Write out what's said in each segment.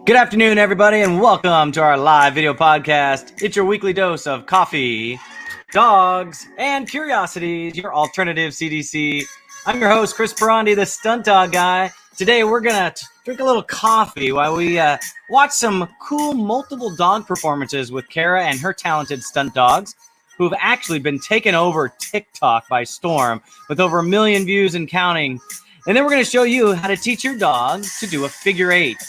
Good afternoon, everybody, and welcome to our live video podcast. It's your weekly dose of coffee, dogs, and curiosities, your alternative CDC. I'm your host, Chris Ferrandi, the stunt dog guy. Today, we're going to drink a little coffee while we watch some cool multiple dog performances with Kara and her talented stunt dogs, who have actually been taken over TikTok by storm with over 1 million views and counting. And then we're going to show you how to teach your dog to do a figure eight.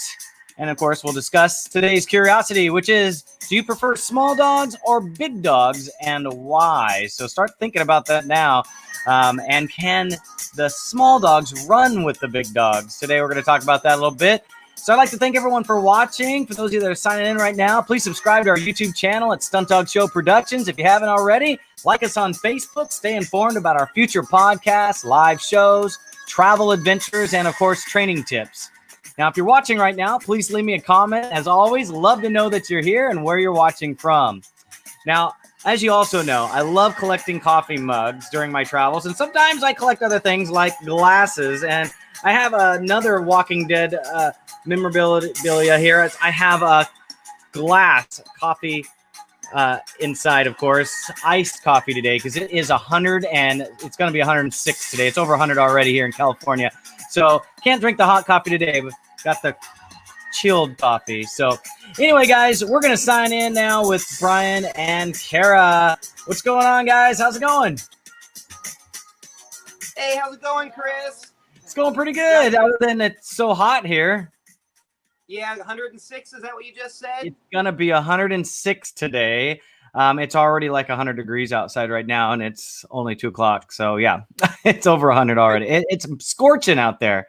And of course, we'll discuss today's curiosity, which is, do you prefer small dogs or big dogs, and why? So start thinking about that now. And can the small dogs run with the big dogs? Today, we're going to talk about that a little bit. So I'd like to thank everyone for watching. For those of you that are signing in right now, please subscribe to our YouTube channel at Stunt Dog Show Productions. If you haven't already, like us on Facebook. Stay informed about our future podcasts, live shows, travel adventures, and of course, training tips. Now, if you're watching right now, please leave me a comment. As always, love to know that you're here and where you're watching from. Now, as you also know, I love collecting coffee mugs during my travels, and sometimes I collect other things like glasses. And I have another Walking Dead memorabilia here. I have a glass coffee inside, of course, iced coffee today because it is 100 and it's going to be 106 today. It's over 100 already here in California. So can't drink the hot coffee today, but got the chilled coffee. So anyway, guys, we're going to sign in now with Brian and Kara. What's going on, guys? How's it going? Hey, how's it going, Chris? It's going pretty good, other than it's so hot here. Yeah, 106, is that what you just said? It's going to be 106 today. It's already like 100 degrees outside right now, and it's only 2 o'clock. So, yeah, it's over 100 already. It's scorching out there.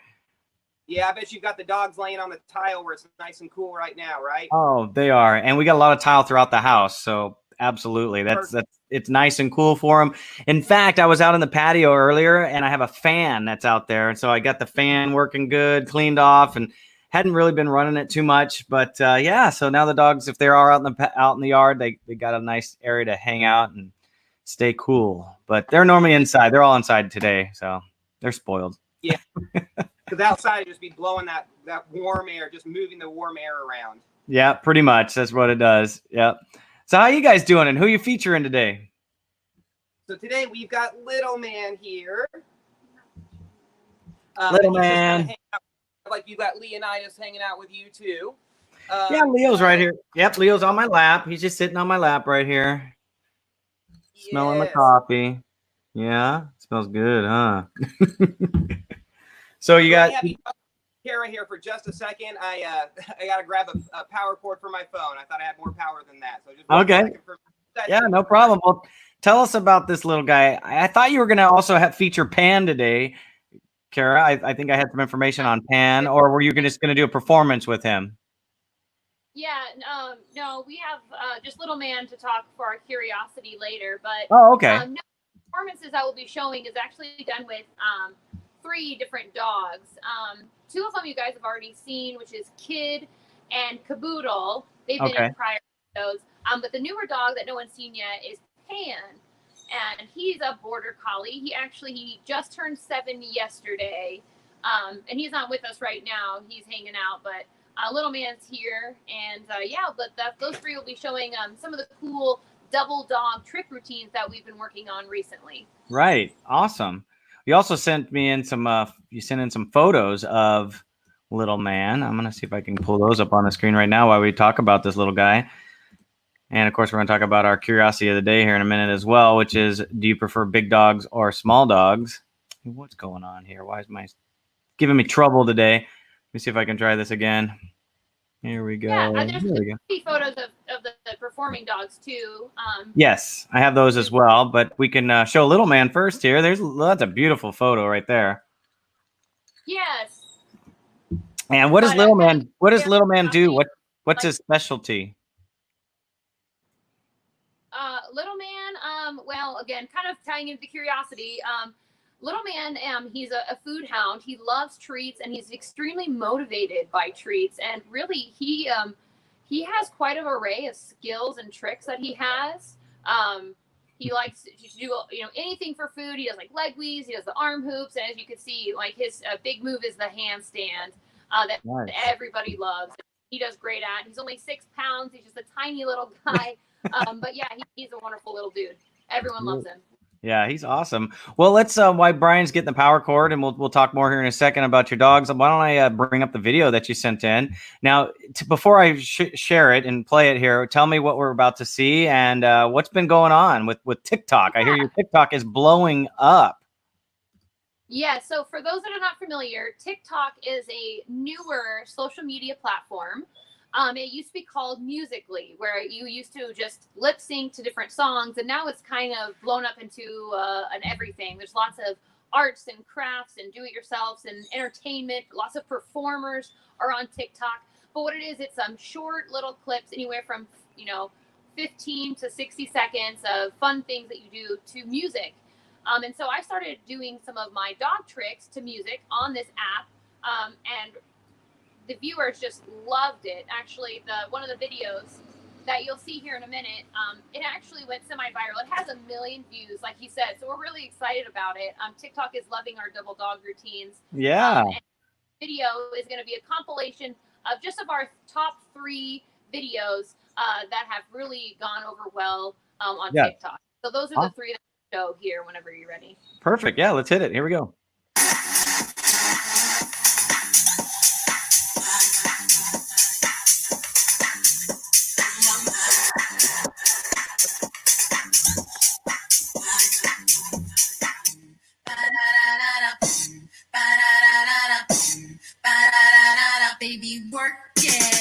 Yeah, I bet you've got the dogs laying on the tile where it's nice and cool right now, right? Oh, they are. And we got a lot of tile throughout the house. So, absolutely. That's it's nice and cool for them. In fact, I was out in the patio earlier, and I have a fan that's out there. And so I got the fan working good, cleaned off, and hadn't really been running it too much. But, yeah, so now the dogs, if they are out in the yard, they got a nice area to hang out and stay cool. But they're normally inside. They're all inside today. So they're spoiled. Yeah. Because outside just be blowing that warm air, just moving the warm air around. Yeah, pretty much. That's what it does. Yep. So how you guys doing, and who you featuring today? So today we've got Little Man here. Little Man. Like you got Leonidas hanging out with you too. Yeah, Leo's right here. Yep, Leo's on my lap. He's just sitting on my lap right here. Smelling the coffee. Yeah, smells good, huh? So you got Kara here for just a second. I gotta grab a power cord for my phone. I thought I had more power than that. So just okay. Yeah, no problem. Well, tell us about this little guy. I thought you were gonna also feature Pan today, Kara. I think I had some information on Pan, or were you just gonna do a performance with him? Yeah, no, we have just Little Man to talk for our curiosity later. But okay. No, performances I will be showing is actually done with 3 different dogs. 2 of them you guys have already seen, which is Kid and Caboodle. They've been in prior shows. But the newer dog that no one's seen yet is Pan. And he's a border collie. He just turned 7 yesterday. And he's not with us right now. He's hanging out, but Little Man's here. And but those 3 will be showing some of the cool double dog trick routines that we've been working on recently. Right. Awesome. You also sent me in some photos of Little Man. I'm going to see if I can pull those up on the screen right now while we talk about this little guy. And of course, we're going to talk about our curiosity of the day here in a minute as well, which is, do you prefer big dogs or small dogs? What's going on here? Why is my giving me trouble today? Let me see if I can try this again. Here we go. Yeah, there's 3 photos of the performing dogs too. Yes, I have those as well, but we can show Little Man first here. That's a beautiful photo right there. Yes. And what does Little Man? What does Little Man do? What's his specialty? Little Man. Well, again, kind of tying into the curiosity. Little Man, he's a food hound. He loves treats, and he's extremely motivated by treats. And really, he has quite an array of skills and tricks that he has. He likes to do anything for food. He does like leg weaves. He does the arm hoops, and as you can see, like his big move is the handstand. that Nice. everybody loves. He does great at. He's only 6 pounds. He's just a tiny little guy. But yeah, he's a wonderful little dude. Everyone loves him. Yeah, he's awesome. Well, let's while Brian's getting the power cord, and we'll talk more here in a second about your dogs. Why don't I bring up the video that you sent in now? Before I share it and play it here, tell me what we're about to see and what's been going on with TikTok. Yeah. I hear your TikTok is blowing up. Yeah, so for those that are not familiar, TikTok is a newer social media platform. It used to be called Musical.ly, where you used to just lip sync to different songs, and now it's kind of blown up into an everything. There's lots of arts and crafts and do-it-yourselves and entertainment. Lots of performers are on TikTok. But what it is, it's short little clips, anywhere from 15 to 60 seconds of fun things that you do to music. And so I started doing some of my dog tricks to music on this app, and the viewers just loved it. Actually, one of the videos that you'll see here in a minute, it actually went semi-viral. It has 1 million views, like he said, so we're really excited about it. TikTok is loving our double dog routines. Yeah. And the video is going to be a compilation of just of our top 3 videos that have really gone over well on TikTok. So those are the 3 that show here whenever you're ready. Perfect. Yeah, let's hit it. Here we go. Baby, work it.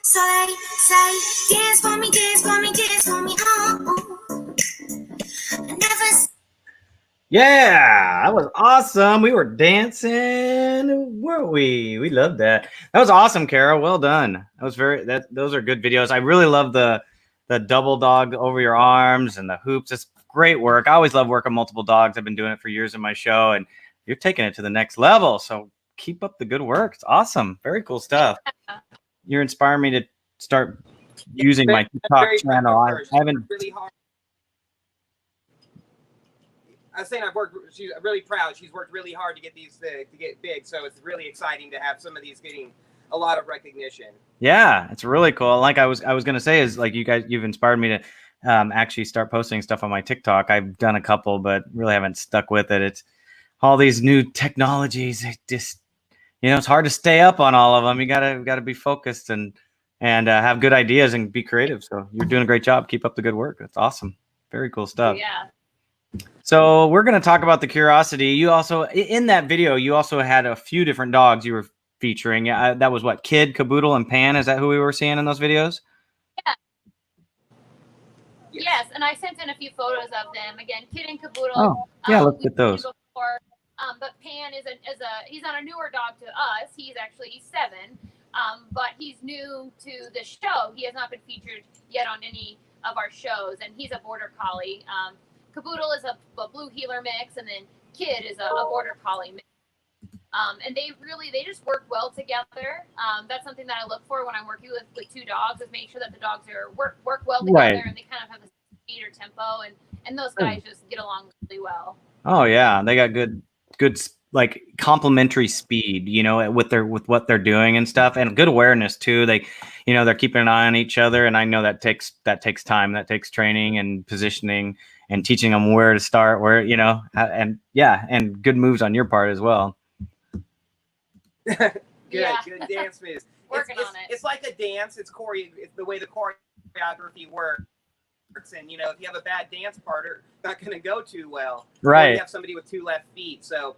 So they say, dance for me, dance for me, dance for me. Yeah, that was awesome. We were dancing, weren't we? We loved that. That was awesome, Kara. Well done. That was those are good videos. I really love the double dog over your arms and the hoops. It's great work. I always love working multiple dogs. I've been doing it for years in my show, and you're taking it to the next level. So keep up the good work. It's awesome. Very cool stuff. You're inspiring me to start using my TikTok channel. I haven't really hard. I was saying she's really proud. She's worked really hard to get these to get big. So it's really exciting to have some of these getting a lot of recognition. Yeah, it's really cool. Like I was gonna say is like you've inspired me to actually start posting stuff on my TikTok. I've done a couple, but really haven't stuck with it. It's all these new technologies. It just it's hard to stay up on all of them. You gotta be focused and have good ideas and be creative. So you're doing a great job. Keep up the good work. That's awesome. Very cool stuff. Yeah. So we're going to talk about the Curiosity. You also, in that video, you also had a few different dogs you were featuring. That was what, Kid, Caboodle, and Pan? Is that who we were seeing in those videos? Yeah. Yes, and I sent in a few photos of them. Again, Kid and Caboodle. Oh, yeah, let's get those. Before, but Pan he's not a newer dog to us. He's 7, but he's new to the show. He has not been featured yet on any of our shows, and he's a border collie. Caboodle is a blue heeler mix, and then Kid is a border collie mix. And they just work well together. That's something that I look for when I'm working with 2 dogs, is make sure that the dogs work well together, and they kind of have the speed or tempo, and those guys just get along really well. Oh yeah, they got good like complementary speed, with what they're doing and stuff, and good awareness too. They, they're keeping an eye on each other, and I know that takes time, that takes training and positioning and teaching them where to start, and good moves on your part as well. Good dance moves. Working on it. It's like a dance. It's the way the choreography works. And if you have a bad dance partner, it's not going to go too well. Right. Or you have somebody with 2 left feet, so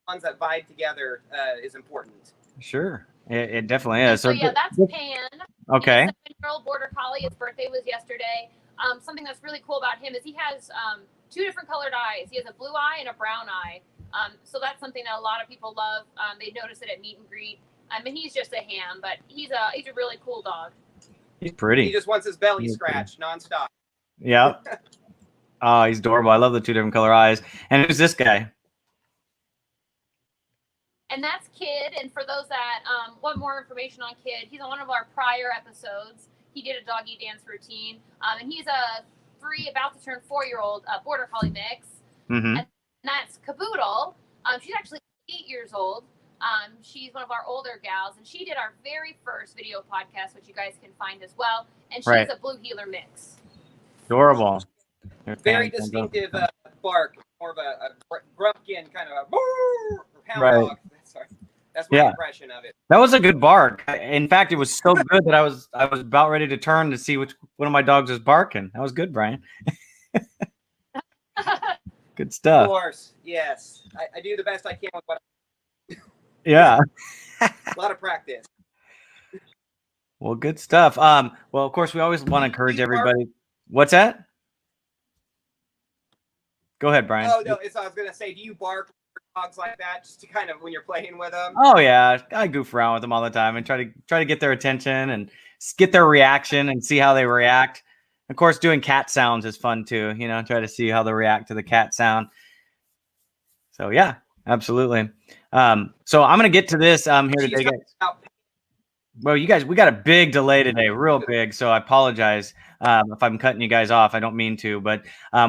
ones that vibe together is important. Sure, it definitely is. So yeah, that's Pan. Okay. He's a 7-year-old border collie. His birthday was yesterday. Something that's really cool about him is he has 2 different colored eyes. He has a blue eye and a brown eye. So that's something that a lot of people love. They notice it at meet and greet. I mean, he's just a ham, but he's a really cool dog. He's pretty. He just wants his belly scratched nonstop. Yeah. Oh, he's adorable. I love the 2 different color eyes. And who's this guy? And that's Kid. And for those that want more information on Kid, he's on one of our prior episodes. He did a doggy dance routine. And he's a about to turn 4-year-old border collie mix. Mm-hmm. And that's Caboodle. She's actually 8 years old. She's one of our older gals, and she did our very first video podcast, which you guys can find as well. And she's a blue heeler mix. Adorable. Very distinctive bark, more of a grumpkin kind of a hound dog. Sorry. That's my impression of it. That was a good bark. In fact, it was so good that I was about ready to turn to see which one of my dogs was barking. That was good, Brian. Good stuff. Of course, yes. I do the best I can with what Yeah. a lot of practice. Well, good stuff. Well, of course, we always want to encourage everybody. What's that? Go ahead, Brian. Oh, no, I was going to say, do you bark for dogs like that just to kind of when you're playing with them? Oh, yeah. I goof around with them all the time and try to get their attention and get their reaction and see how they react. Of course, doing cat sounds is fun too. You know, try to see how they react to the cat sound. So, yeah, absolutely. So I'm going to get to this here today, guys. Well, you guys, we got a big delay today, real big. So I apologize if I'm cutting you guys off. I don't mean to, but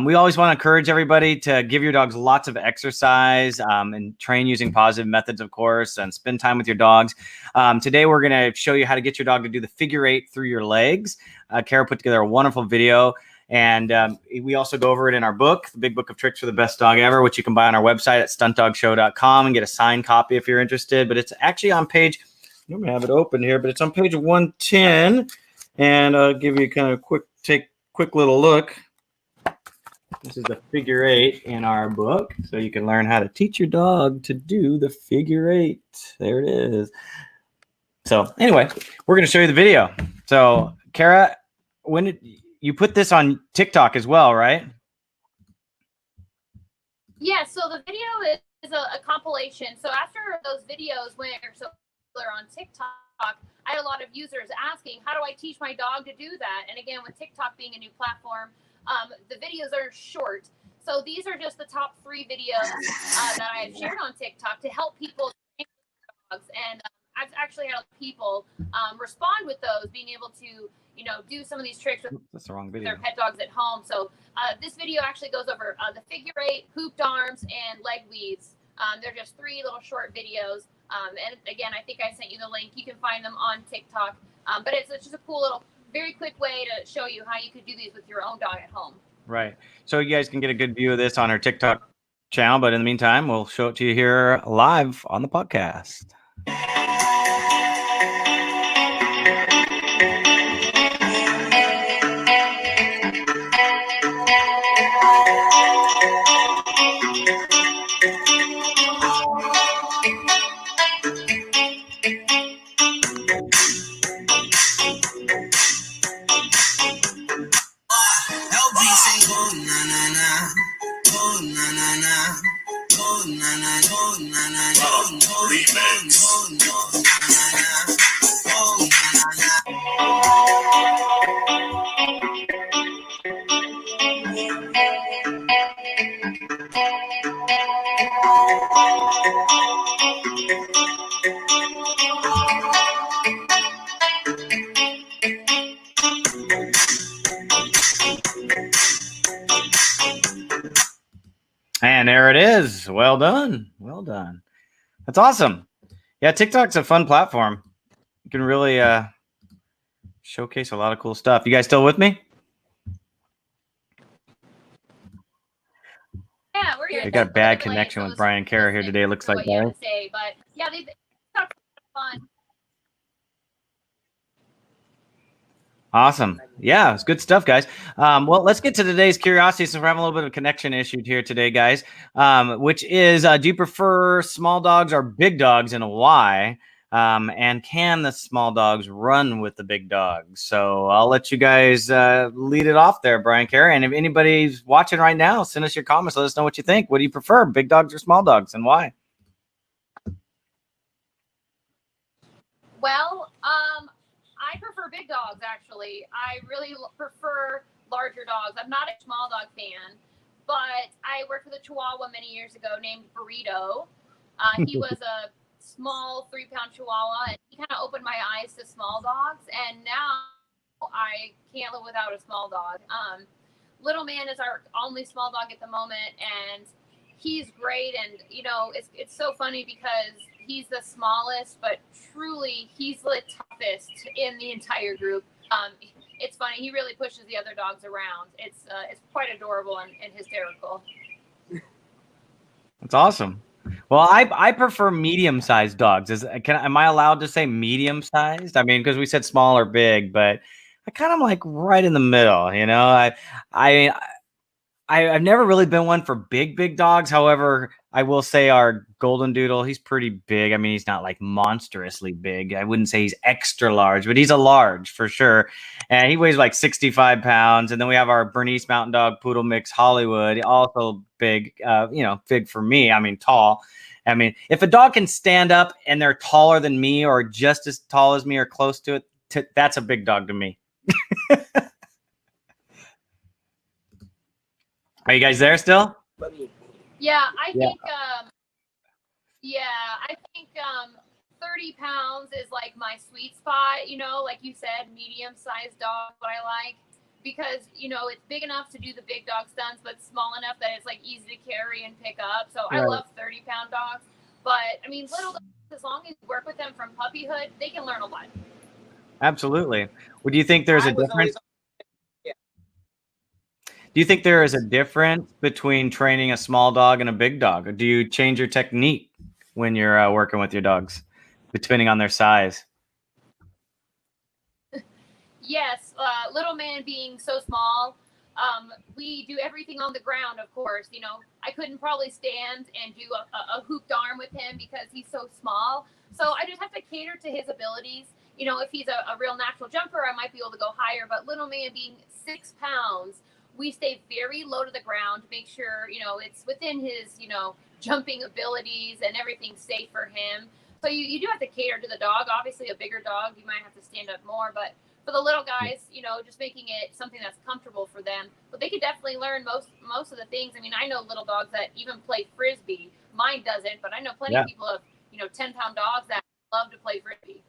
we always want to encourage everybody to give your dogs lots of exercise and train using positive methods, of course, and spend time with your dogs. Today, we're going to show you how to get your dog to do the figure 8 through your legs. Kara put together a wonderful video. And we also go over it in our book, The Big Book of Tricks for the Best Dog Ever, which you can buy on our website at stuntdogshow.com and get a signed copy if you're interested. But it's actually on page... I don't have it open here, but it's on page 110, and I'll give you kind of quick little look. This is the figure 8 in our book, so you can learn how to teach your dog to do the figure 8. There it is. So anyway, we're going to show you the video. So Kara, when did you put this on TikTok as well, right? Yeah. So the video is a compilation. So after those videos went so on TikTok, I had a lot of users asking, how do I teach my dog to do that? And again, with TikTok being a new platform, the videos are short. So these are just the top 3 videos that I have shared on TikTok to help people train dogs. And I've actually had people respond with those, being able to, do some of these tricks with their pet dogs at home. So this video actually goes over the figure 8, hooped arms, and leg weaves. They're just 3 little short videos. And again, I think I sent you the link. You can find them on TikTok. But it's just a cool little, very quick way to show you how you could do these with your own dog at home. Right. So you guys can get a good view of this on our TikTok channel. But in the meantime, we'll show it to you here live on the podcast. And there it is. Well done. Well done. That's awesome. Yeah, TikTok's a fun platform. You can really showcase a lot of cool stuff. You guys still with me? Yeah, we're here. We got a bad connection with Brian and Kara here today. It looks like that. But yeah, they've fun. Awesome. Yeah, it's good stuff, guys. Well, let's get to today's curiosity since we're having a little bit of a connection issue here today, guys, which is, do you prefer small dogs or big dogs and why? And can the small dogs run with the big dogs? So I'll let you guys lead it off there, Brian, Kara. And if anybody's watching right now, send us your comments. Let us know what you think. What do you prefer, big dogs or small dogs, and why? Well, I prefer big dogs, actually. I really prefer larger dogs. I'm not a small dog fan, but I worked with a Chihuahua many years ago named Burrito. He was a small 3-pound Chihuahua, and he kind of opened my eyes to small dogs. And now I can't live without a small dog. Little Man is our only small dog at the moment, and he's great. And you know, it's so funny because he's the smallest, but truly he's the toughest in the entire group. It's funny, he really pushes the other dogs around. It's quite adorable and hysterical. That's awesome. Well, I prefer medium-sized dogs. Am I allowed to say medium-sized? I mean, because we said small or big, but I kind of like right in the middle. You know, I've never really been one for big dogs. However, I will say our golden doodle, he's pretty big. I mean, he's not like monstrously big. I wouldn't say he's extra large, but he's a large for sure. And he weighs like 65 pounds. And then we have our Bernese Mountain Dog Poodle Mix Hollywood, also big, you know, big for me. I mean, tall. I mean, if a dog can stand up and they're taller than me or just as tall as me or close to it, that's a big dog to me. Are you guys there still? Yeah, I think 30 pounds is like my sweet spot, you know, like you said, medium-sized dog, what I like, because, you know, it's big enough to do the big dog stunts, but small enough that it's like easy to carry and pick up. So I love 30-pound dogs, but I mean, little dogs, as long as you work with them from puppyhood, they can learn a lot. Absolutely. Well, do you think there's a difference? Do you think there is a difference between training a small dog and a big dog? Or do you change your technique when you're working with your dogs, depending on their size? Yes, Little Man being so small, we do everything on the ground, of course. You know, I couldn't probably stand and do a hooped arm with him because he's so small. So I just have to cater to his abilities. You know, if he's a real natural jumper, I might be able to go higher. But Little Man being 6 pounds, we stay very low to the ground to make sure, you know, it's within his, you know, jumping abilities and everything's safe for him. So you do have to cater to the dog. Obviously, a bigger dog, you might have to stand up more. But for the little guys, you know, just making it something that's comfortable for them. But they could definitely learn most of the things. I mean, I know little dogs that even play Frisbee. Mine doesn't, but I know plenty of people have, you know, 10-pound dogs that love to play Frisbee.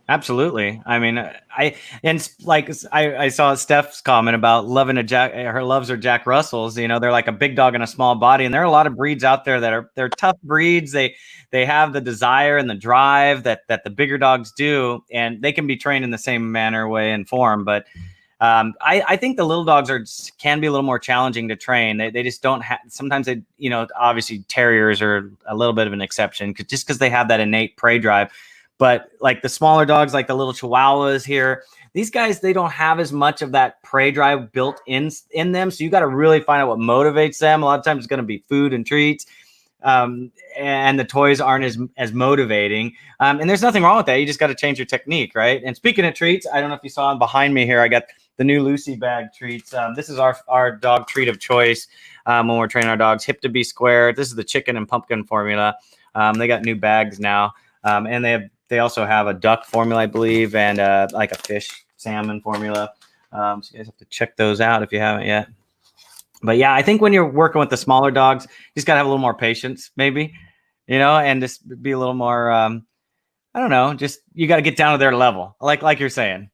Absolutely. I mean, I saw Steph's comment about loving her loves are Jack Russells. You know, they're like a big dog in a small body, and there are a lot of breeds out there they're tough breeds. They have the desire and the drive that the bigger dogs do, and they can be trained in the same manner, way, and form. But I think the little dogs can be a little more challenging to train. They just don't have. Sometimes they, you know, obviously terriers are a little bit of an exception because they have that innate prey drive. But like the smaller dogs, like the little Chihuahuas here, these guys, they don't have as much of that prey drive built in them. So you got to really find out what motivates them. A lot of times it's going to be food and treats. And the toys aren't as motivating. And there's nothing wrong with that. You just got to change your technique, right? And speaking of treats, I don't know if you saw behind me here, I got the new Lucy bag treats. This is our dog treat of choice when we're training our dogs. Hip to be square. This is the chicken and pumpkin formula. They got new bags now. And they also have a duck formula, I believe, and like a fish salmon formula. So you guys have to check those out if you haven't yet. But yeah, I think when you're working with the smaller dogs, you just gotta have a little more patience, maybe, you know, and just be a little more, I don't know, just you got to get down to their level, like you're saying.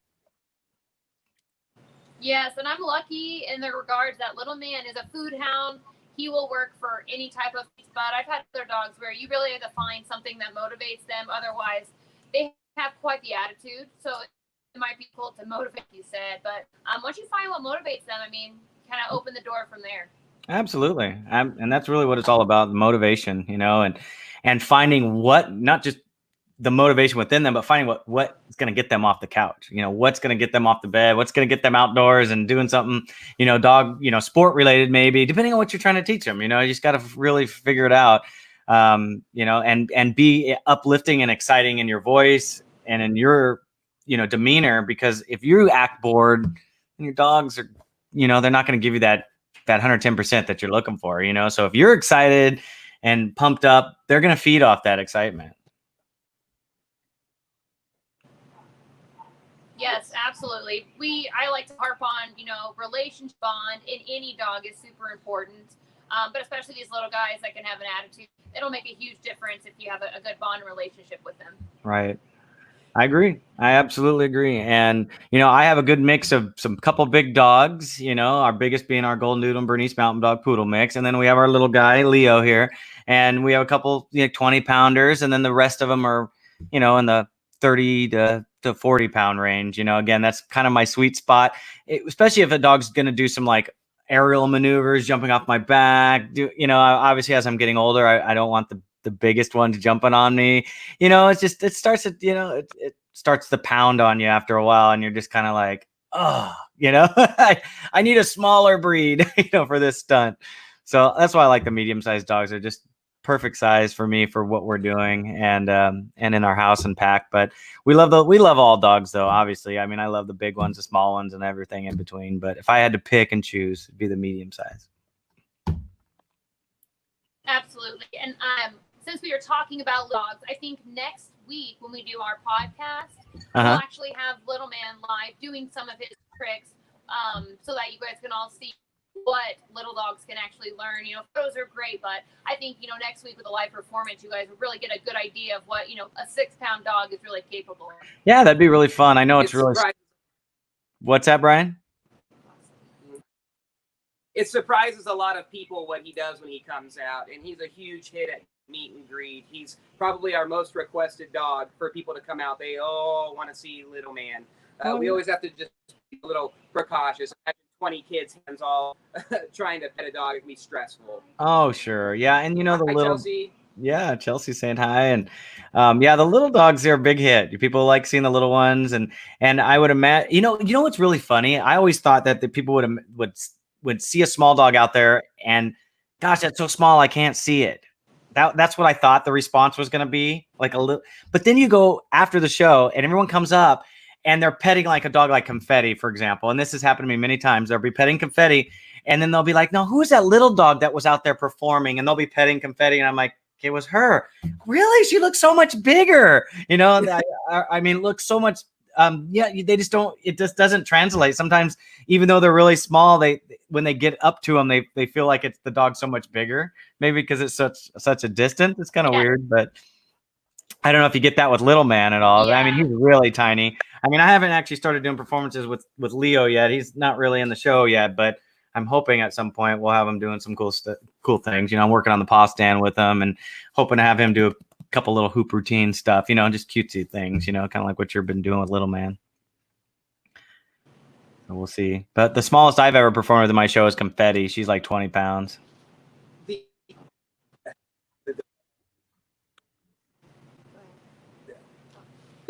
Yes, and I'm lucky in the regards that Little Man is a food hound. He will work for any type of spot. I've had other dogs where you really have to find something that motivates them. Otherwise, they have quite the attitude. So it might be cool to motivate, you said. But once you find what motivates them, I mean, kind of open the door from there. Absolutely. And that's really what it's all about, motivation, you know, and finding what, not just the motivation within them, but finding what's going to get them off the couch, you know, what's going to get them off the bed, what's going to get them outdoors and doing something, you know, dog, you know, sport related, maybe, depending on what you're trying to teach them. You know, you just got to really figure it out, you know, and be uplifting and exciting in your voice and in your, you know, demeanor, because if you act bored, your dogs are, you know, they're not going to give you that 110% that you're looking for, you know. So if you're excited and pumped up, they're going to feed off that excitement. Yes, absolutely. I like to harp on, relationship bond in any dog is super important. But especially these little guys that can have an attitude, it'll make a huge difference if you have a good bond relationship with them. Right. I agree. I absolutely agree. And, I have a good mix of some couple big dogs, our biggest being our Golden Doodle and Bernese Mountain Dog Poodle mix. And then we have our little guy, Leo, here. And we have a couple 20 pounders. And then the rest of them are, in the 30 to 40 pound range. Again, that's kind of my sweet spot, especially if a dog's going to do some like aerial maneuvers, jumping off my back. Obviously, as I'm getting older, I don't want the biggest ones jumping on me. It starts it starts to pound on you after a while, and you're just kind of like, oh, I need a smaller breed, for this stunt. So that's why I like the medium-sized dogs. They're just perfect size for me for what we're doing, and in our house and pack. But we love all dogs, though. Obviously, I mean, I love the big ones, the small ones, and everything in between. But if I had to pick and choose, it'd be the medium size. Absolutely. And since we are talking about dogs, I think next week when we do our podcast, we'll actually have Little Man live doing some of his tricks, so that you guys can all see what little dogs can actually learn. Photos are great, but I think, next week with a live performance, you guys will really get a good idea of what, a 6-pound dog is really capable of. Yeah, that'd be really fun. I know it's really... What's that, Brian? It surprises a lot of people what he does when he comes out, and he's a huge hit at meet and greet. He's probably our most requested dog for people to come out. They all want to see Little Man. We always have to just be a little precautious. 20 kids hands all trying to pet a dog, it'd be stressful. Oh, sure. Yeah, and the little... Chelsea. Yeah, Chelsea saying hi. And the little dogs are a big hit. People like seeing the little ones, and I would imagine, you know what's really funny? I always thought that the people would see a small dog out there and, gosh, that's so small I can't see it. That's what I thought the response was going to be, like a little. But then you go after the show and everyone comes up and they're petting like a dog like Confetti, for example. And this has happened to me many times. They'll be petting Confetti and then they'll be like, no, who's that little dog that was out there performing? And they'll be petting Confetti. And I'm like, it was her. Really? She looks so much bigger. I mean, looks so much. They just don't. It just doesn't translate. Sometimes, even though they're really small, when they get up to them, they feel like it's the dog so much bigger. Maybe because it's such a distance. It's kind of weird, but I don't know if you get that with Little Man at all. Yeah. I mean, he's really tiny. I mean, I haven't actually started doing performances with Leo yet. He's not really in the show yet, but I'm hoping at some point we'll have him doing some cool things. I'm working on the paw stand with him and hoping to have him do a couple little hoop routine stuff, just cutesy things, kind of like what you've been doing with Little Man. So we'll see. But the smallest I've ever performed with in my show is Confetti. She's like 20 pounds.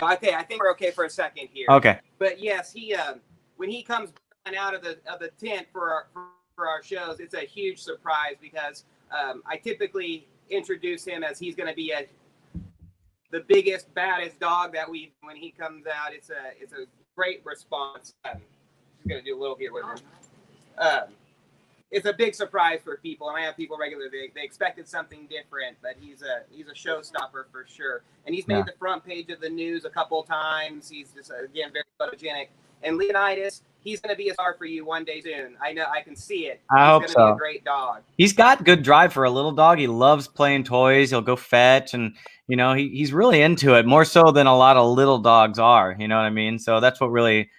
Okay, I think we're okay for a second here. Okay. But yes, he when he comes out of the tent for our shows, it's a huge surprise because I typically introduce him as he's going to be the biggest, baddest dog that when he comes out. It's a great response. I'm going to do a little here with him. It's a big surprise for people, and I have people regularly. They expected something different, but he's a showstopper for sure. And he's made the front page of the news a couple times. He's just again very photogenic. And Leonidas, he's going to be a star for you one day soon. I know, I can see it. I hope so. He's going to be a great dog. He's got good drive for a little dog. He loves playing toys. He'll go fetch, and he's really into it, more so than a lot of little dogs are. You know what I mean? So that's what really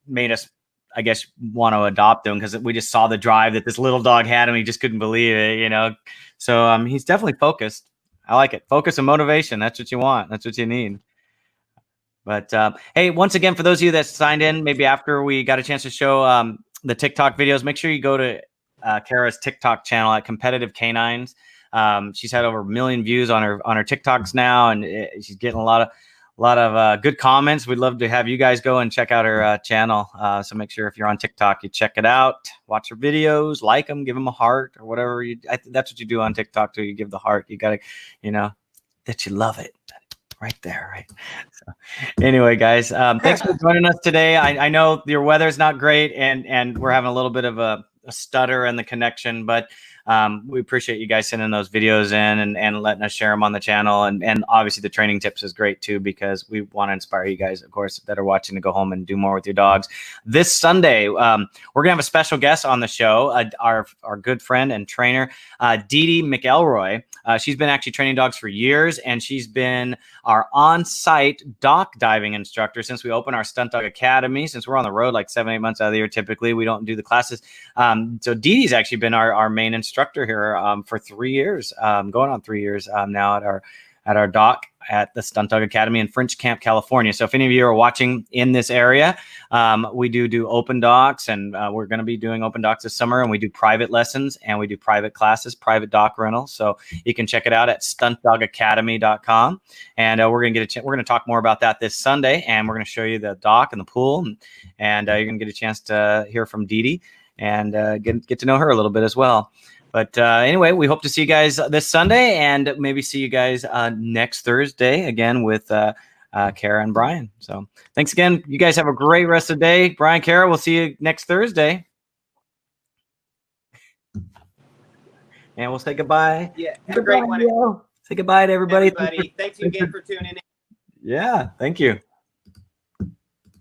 made us, I guess, want to adopt him, because we just saw the drive that this little dog had and we just couldn't believe it, So he's definitely focused. I like it. Focus and motivation. That's what you want. That's what you need. But hey, once again, for those of you that signed in, maybe after we got a chance to show the TikTok videos, make sure you go to Kara's TikTok channel at Competitive Canines. She's had over 1 million views on her TikToks now, and she's getting a lot of good comments. We'd love to have you guys go and check out her channel. So make sure if you're on TikTok, you check it out, watch her videos, like them, give them a heart or whatever. That's what you do on TikTok too. You give the heart. You got to, that you love it. Right there, right? So, anyway, guys, thanks for joining us today. I know your weather's not great, and we're having a little bit of a stutter in the connection, but We appreciate you guys sending those videos in and letting us share them on the channel. And obviously the training tips is great too, because we want to inspire you guys, of course, that are watching to go home and do more with your dogs. This Sunday, we're going to have a special guest on the show, our good friend and trainer, Dee Dee McElroy. She's been actually training dogs for years, and she's been our on-site dock diving instructor since we opened our Stunt Dog Academy. Since we're on the road like 7-8 months out of the year, typically we don't do the classes. So Dee Dee's actually been our main instructor here for 3 years, going on 3 years now at our dock at the Stunt Dog Academy in French Camp, California. So if any of you are watching in this area, we do open docks, and we're going to be doing open docks this summer, and we do private lessons, and we do private classes, private dock rentals. So you can check it out at stuntdogacademy.com. And we're going to talk more about that this Sunday, and we're going to show you the dock and the pool, and you're going to get a chance to hear from Dee Dee and get to know her a little bit as well. But anyway, we hope to see you guys this Sunday, and maybe see you guys next Thursday again with Kara and Brian. So thanks again. You guys have a great rest of the day. Brian, Kara, we'll see you next Thursday. And we'll say goodbye. Yeah, have a great one. Say goodbye to everybody. Thanks again for tuning in. Yeah, thank you.